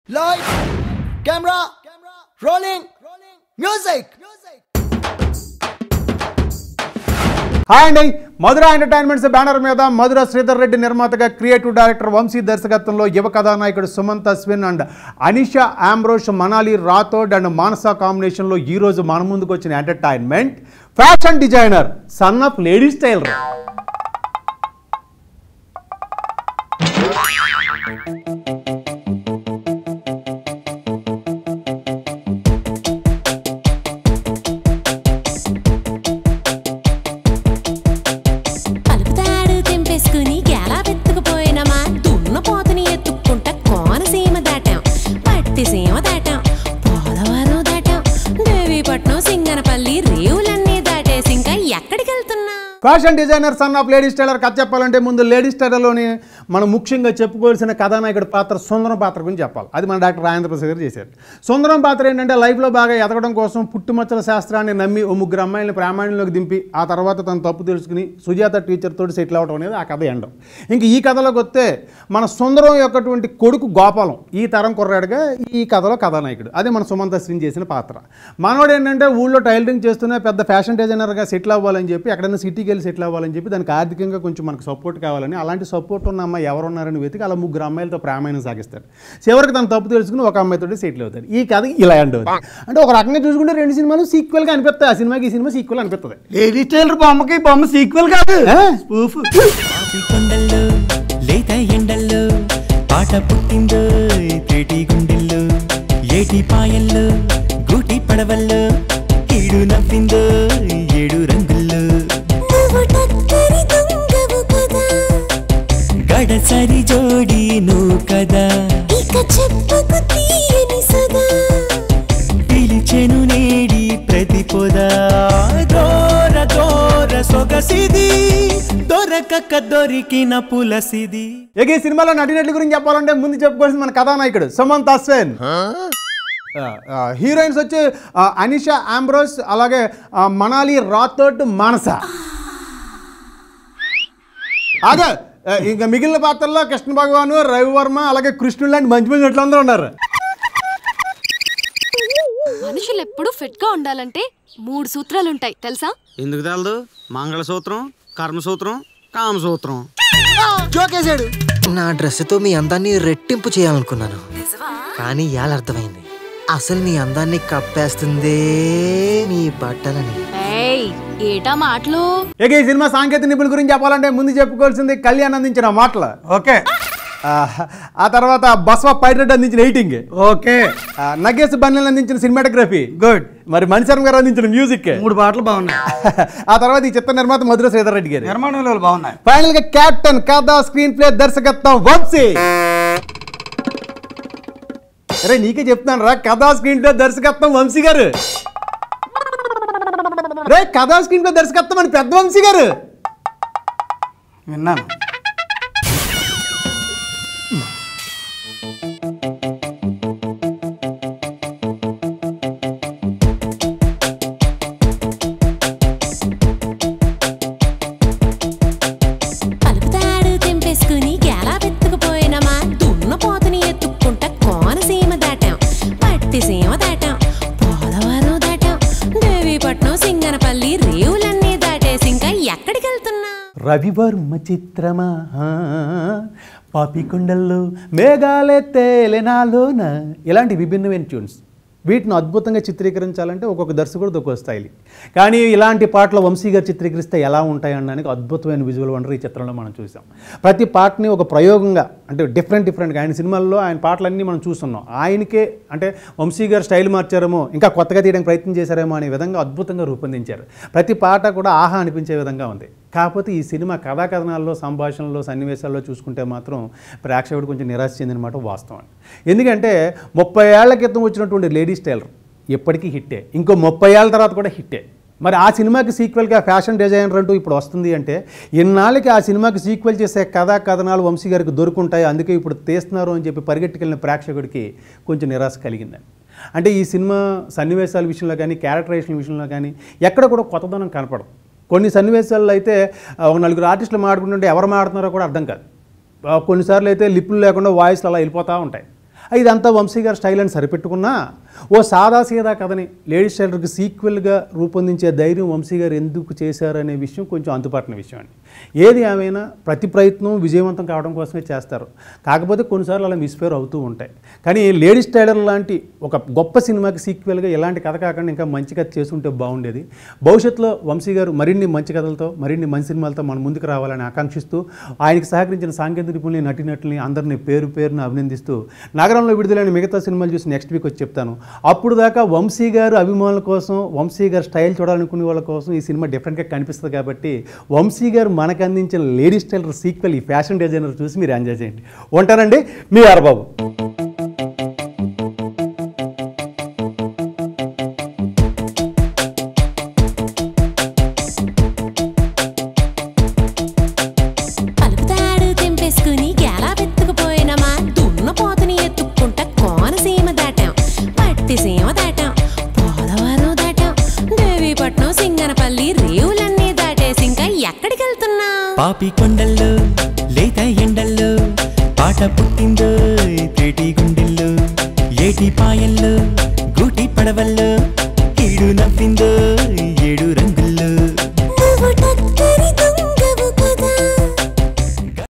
Light, camera, rolling, music. Hi అండి, మధుర entertainments banner మీద మధుర శ్రీధర్ రెడ్డి నిర్మాతగా క్రియేటివ్ డైరెక్టర్ వంశీ దర్శకత్వంలో యువ కథానాయకుడు సుమంత్ అశ్విన్ అండ్ అనిషా ఆంబ్రోష్, మనాలి రాథోడ్ అండ్ మానస కాంబినేషన్లో ఈరోజు మన ముందుకు వచ్చిన entertainment fashion designer son of lady styler. Fashion designer son of lady styler కథ చెప్పాలంటే ముందు లేడీ స్టైలర్లోని మనం ముఖ్యంగా చెప్పుకోవాల్సిన కథానాయకుడి పాత్ర సుందరం పాత్ర గురించి చెప్పాలి. అది మన డాక్టర్ రాజేంద్ర ప్రసాద్ గారు చేశారు. సుందరం పాత్ర ఏంటంటే లైఫ్లో బాగా ఎదగడం కోసం పుట్టుమచ్చల శాస్త్రాన్ని నమ్మి ఓ ముగ్గురు అమ్మాయిలను ప్రామాణ్యంలోకి దింపి ఆ తర్వాత తన తప్పు తెలుసుకుని సుజాత టీచర్ తోటి సెటిల్ అవ్వడం అనేది ఆ కథ ఎండం. ఇంక ఈ కథలోకి వస్తే మన సుందరం యొక్కటువంటి కొడుకు గోపాలం ఈ తరం కుర్రాడుగా ఈ కథలో కథానాయకుడు. అదే మన సుమంత్ అశ్విన్ చేసిన పాత్ర. మనోడు ఏంటంటే ఊళ్ళో టైలరింగ్ చేస్తూనే పెద్ద ఫ్యాషన్ డిజైనర్గా సెటిల్ అవ్వాలని చెప్పి ఎక్కడైనా సిటీకి సెటిల్ అవ్వాలని చెప్పి దానికి ఆర్థికంగా కొంచెం మనకు సపోర్ట్ కావాలని అలాంటి సపోర్ట్ ఉన్న అమ్మాయి ఎవరున్నారని వెతికి అలా ముగ్గురు అమ్మాయిలతో ప్రేమాయణం సాగిస్తారు. చివరికి తన తప్పు తెలుసుకుని ఒక అమ్మాయితో సెటిల్ అవుతాడు. ఈ కథ ఇలా ఎండ్ అవుతుంది. అంటే ఒక రకంగా చూసుకుంటే రెండు సినిమాలు సీక్వెల్గా అనిపిస్తాయి. ఆ సినిమాకి ఈ సినిమా సీక్వెల్ అనిపిస్తుంది. లేడీ టైలర్ బొమ్మకి బొమ్మ సీక్వెల్ కాదు, స్పూఫ్. కొండల్లో లేత ఎండల్లో పాట పుట్టిందో తేటి గుండెల్లో ఏటి పాయల్లో గూటి పడవల్లో ఈడు నవ్విందో ఏడు రంగుల్లో గడసరి జోడి నువ్వు కదా పిలిచెను నేడి ప్రతి పొదా దోర దోర సొగసిది దొరకక దొరికిన పులసిది. ఇక ఈ సినిమాలో నటినట్ల గురించి చెప్పాలంటే ముందు చెప్పుకోవాల్సింది మన కథానాయకుడు సుమంత్ అశ్విన్. హీరోయిన్స్ వచ్చి అనిషా ఆంబ్రోస్, అలాగే మనాలి రాథోడ్, మానస. అదే ఇంకా మిగిలిన పాత్రల్లో కృష్ణ భగవాను, రవివర్మ, అలాగే కృష్ణుడు లాంటి మంచి మంచి నటులందరూ ఉన్నారు. మనుషులు ఎప్పుడు ఫిట్ గా ఉండాలంటే 3 సూత్రాలు ఉంటాయి తెలుసా? ఎందుకు తెలదు? మంగళసూత్రం, కర్మసూత్రం, కామసూత్రం. జోకేశాడు. నా డ్రెస్తో మీ అందాన్ని రెట్టింపు చేయాలనుకున్నాను, కానీ ఇవాళ అర్థమైంది అసలు నీ అందాన్ని కప్పేస్తుందే నీ బట్టలని. ఏటా మాటలు? ఇక ఈ సినిమా సాంకేతిక నిపుణుల గురించి చెప్పాలంటే ముందు చెప్పుకోవాల్సింది కళ్యాణ్ అందించిన మాటలు, ఓకే. ఆ తర్వాత బస్వా పైరెడ్డి అందించిన ఎడిటింగ్, ఓకే. నగేష్ బన్నెల్ అందించిన సినిమాటోగ్రఫీ, గుడ్. మరి మణిశర్మ గారు అందించిన మ్యూజిక్, 3 పాటలు బాగున్నాయి. ఆ తర్వాత ఈ చిత్ర నిర్మాత మధుర శ్రీధర్ రెడ్డి గారు. నిర్మాణంలో బాగున్నాయి. ఫైనల్ గా కెప్టెన్, కథ, స్క్రీన్ ప్లే, దర్శకత్వం వంశీ. అరే నీకే చెప్తున్నాను రా, కథా స్క్రీన్ ప్లే దర్శకత్వం వంశీ గారు. రే కథా స్క్రీన్ ప్లే దర్శకత్వం అని పెద్ద వంశీ గారు. విన్నాను. పలుపుతాడు తెంపేసుకుని గేలా వెతుకుపోయినమా దున్న పోతని ఎత్తుక్కుంటా కోనసీమ దాటాం, పట్టిసీమ దాటాం, పోలవరం దాటాం, దేవీపట్నం, సింగనపల్లి, రేవులన్నీ దాటేసి ఇంకా ఎక్కడికి వెళ్తున్నా? రవివర్మ చిత్రమా పాపికొండల్లో మేఘాలే తేలెనాలోన, ఇలాంటి విభిన్నమైన ట్యూన్స్. వీటిని అద్భుతంగా చిత్రీకరించాలంటే ఒక్కొక్క దర్శకుడు ఒక్కొక్క స్టైల్. కానీ ఇలాంటి పాటలు వంశీ గారు చిత్రీకరిస్తే ఎలా ఉంటాయి అనడానికి అద్భుతమైన విజువల్ వండర్ ఈ చిత్రంలో మనం చూసాం. ప్రతి పాటని ఒక ప్రయోగంగా, అంటే డిఫరెంట్గా ఆయన సినిమాల్లో ఆయన పాటలన్నీ మనం చూస్తున్నాం. ఆయనకే అంటే వంశీ గారు స్టైల్ మార్చారేమో, ఇంకా కొత్తగా తీయడానికి ప్రయత్నం చేశారేమో అనే విధంగా అద్భుతంగా రూపొందించారు. ప్రతి పాట కూడా ఆహా అనిపించే విధంగా ఉంది. కాకపోతే ఈ సినిమా కథాకథనాల్లో, సంభాషణలో, సన్నివేశాల్లో చూసుకుంటే మాత్రం ప్రేక్షకుడు కొంచెం నిరాశ చెందినమాట వాస్తవం. ఎందుకంటే 30 ఏళ్ల క్రితం వచ్చినటువంటి లేడీ స్టైలర్ ఎప్పటికీ హిట్టే, ఇంకో 30 ఏళ్ళ తర్వాత కూడా హిట్టే. మరి ఆ సినిమాకి సీక్వెల్గా ఫ్యాషన్ డిజైనర్ అంటూ ఇప్పుడు వస్తుంది అంటే ఇన్నాళ్ళకి ఆ సినిమాకి సీక్వెల్ చేసే కథా కథనాలు వంశీ గారికి దొరుకుంటాయి, అందుకే ఇప్పుడు తీస్తున్నారు అని చెప్పి పరిగెట్టుకెళ్ళిన ప్రేక్షకుడికి కొంచెం నిరాశ కలిగిందని. అంటే ఈ సినిమా సన్నివేశాల విషయంలో కానీ, క్యారెక్టరైజేషన్ విషయంలో కానీ ఎక్కడ కూడా కొత్తదనం కనపడదు. కొన్ని సన్నివేశాల్లో అయితే ఒక 4 ఆర్టిస్టులు మాట్లాడుకుంటుంటే ఎవరు మాట్లాడుతున్నారో కూడా అర్థం కాదు. కొన్నిసార్లు అయితే లిప్పులు లేకుండా వాయిస్లు అలా వెళ్ళిపోతూ ఉంటాయి. ఇదంతా వంశీ గారి స్టైల్ అని సరిపెట్టుకున్నా ఓ సాదాసీదా కథని లేడీస్ టైలర్కి సీక్వెల్గా రూపొందించే ధైర్యం వంశీ గారు ఎందుకు చేశారనే విషయం కొంచెం అంతుపట్టిన విషయం అండి. ఏది ఏమైనా ప్రతి ప్రయత్నం విజయవంతం కావడం కోసమే చేస్తారు. కాకపోతే కొన్నిసార్లు అలా మిస్ఫేర్ అవుతూ ఉంటాయి. కానీ లేడీస్ టైలర్ లాంటి ఒక గొప్ప సినిమాకి సీక్వెల్గా ఎలాంటి కథ కాకుండా ఇంకా మంచి కథ చేసుంటే బాగుండేది. భవిష్యత్తులో వంశీ గారు మరిన్ని మంచి కథలతో మరిన్ని మంచి సినిమాలతో మన ముందుకు రావాలని ఆకాంక్షిస్తూ ఆయనకి సహకరించిన సాంకేతిక నిపుణుల్ని నటినటుల్ని అందరినీ పేరు పేరును అభినందిస్తూ నగరంలో విడుదలైన మిగతా సినిమాలు చూసి నెక్స్ట్ వీక్ వచ్చి చెప్తాను. అప్పుడు దాకా వంశీ గారు అభిమానుల కోసం వంశీ గారు స్టైల్ చూడాలనుకునే వాళ్ళ కోసం ఈ సినిమా డిఫరెంట్గా కనిపిస్తుంది. కాబట్టి వంశీ గారు మనకు అందించిన లేడీస్ టైలర్ సీక్వెల్ ఈ ఫ్యాషన్ డిజైనర్ చూసి మీరు ఎంజాయ్ చేయండి. ఉంటానండి, మీ ఆర్బాబు. పాపి కొండల్లో లేత ఎండల్లో పాట పుట్టిందో తేటి గుండెల్లో ఏటి పాయల్లో గూటి పడవల్లో